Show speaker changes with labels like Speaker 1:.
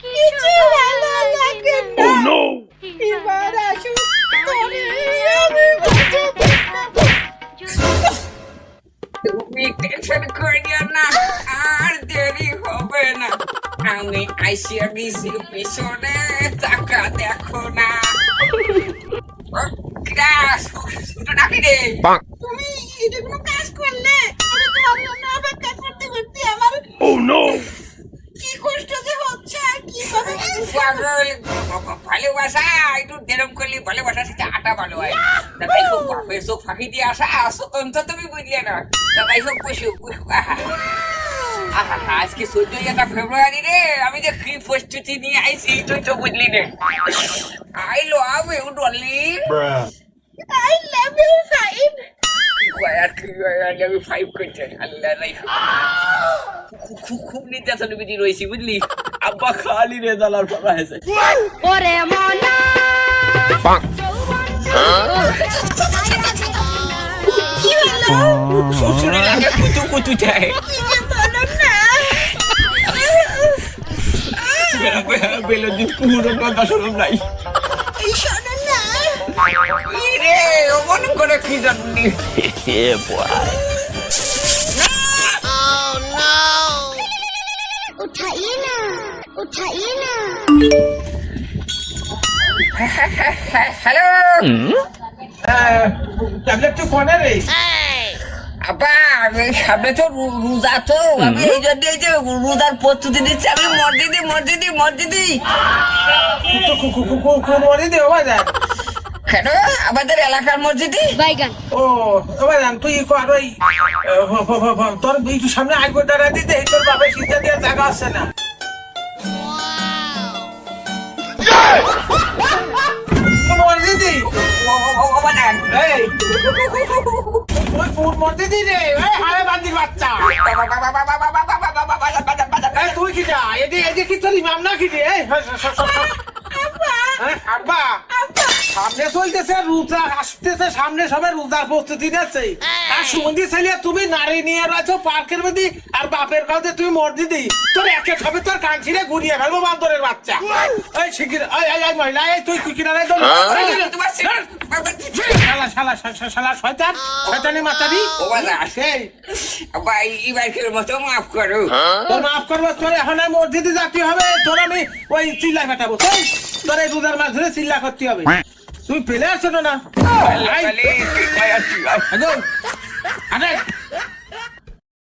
Speaker 1: কিছু ভালো লাগে না। এবার আসুক করে আমি বাঁচে থাকবো।
Speaker 2: তুমি টেনশন করিও না, আর দেরি হবে না। আমি আইসিয়া গেছি পিছনে, টাকা দেখো না। ডাকি রে।
Speaker 1: তুমি এটা কোনো কাজ করলে? আমি তোমার জন্য অপেক্ষা করতে করতে আমার কি কষ্ট যে হচ্ছে আর কিভাবে
Speaker 2: পাগল, ভালোবাসা একটু দেরম করলে ভালোবাসার সাথে আটা ভালো হয়। তাই খুব বাপের চোখ ফাঁকি দিয়ে আসা স্বতন্ত্র তুমি বুঝলে না। তাই সব পশু আজকে 14 রে, আমি যে কি প্রস্তুতি নিয়ে আইছি তুই তো বুঝলি রে। I love you darling.
Speaker 1: I love you five.
Speaker 2: আমি 5 করছে আল্লাহ রাই। খুব নির্যাতনের বিধি রয়েছি বুঝলি। আব্বা খালি রে দালার পড়া হয়েছে।
Speaker 3: ওরে মনা
Speaker 1: কি হলো?
Speaker 2: শুনে লাগে কুতু কুতু চায়।
Speaker 1: কি যে বলো না।
Speaker 2: বেলজিৎ পুরো কথা শুনুন নাই।
Speaker 1: এই শোনো না।
Speaker 2: রে অমন করে কি জানি।
Speaker 1: उठाइए ना, उठाइए ना।
Speaker 2: হ্যালো
Speaker 4: ট্যাবলেট তো কোনে রে?
Speaker 2: আপা, সামনে তো রোজা, তো আমি এই জন্য এই যে রোজার প্রস্তুতি নিচ্ছি। আমি মসজিদি
Speaker 4: কোন ওরে দে বাবা যা।
Speaker 2: কেন আমাদের এলাকার মসজিদি?
Speaker 3: বাইগান
Speaker 4: ও বাবা জান তুই কর ওই তোর একটু সামনে আগে দাঁড়া দিতে তোর বাবা সিদ্ধা দিয়ে জায়গা আছে না। মসজিদি এই ওই কোন মসজিদি রে? এই হারে বান্দির বাচ্চা। এই তুই কি যা এদি কি তোর ইমাম না কি রে? এই আব্বা সামনে চলতেছে রোজা, আসতেছে সামনে, সবাই রোজার প্রস্তুতি নিচ্ছে। আর সুমন্দি ছেলে তুমি নারী নিয়ে রয়েছো পার্কের মধ্যে, আর বাপের কাছে তুমি মসজিদি। তোর একে খাবে তোর কানছিরে ঘুরিয়ে ফেলবো বান্দরের বাচ্চা। এই শিগগির এই মহিলা, এই তুই কিনা রে? শালা শালা শালা শয়তান, শয়তানি মাতারি।
Speaker 2: ও বাবা,
Speaker 4: সেই
Speaker 2: ভাই ইবাইকের মতো মাফ করো।
Speaker 4: তোর মাফ করবো, তোর এখন আর মসজিদে যেতে হবে। তোর আমি ওই চিল্লা মেটাবো। তোর এই রোজার মাছ ধরে চিল্লা করতে হবে। তুমি পেলে আসছো না?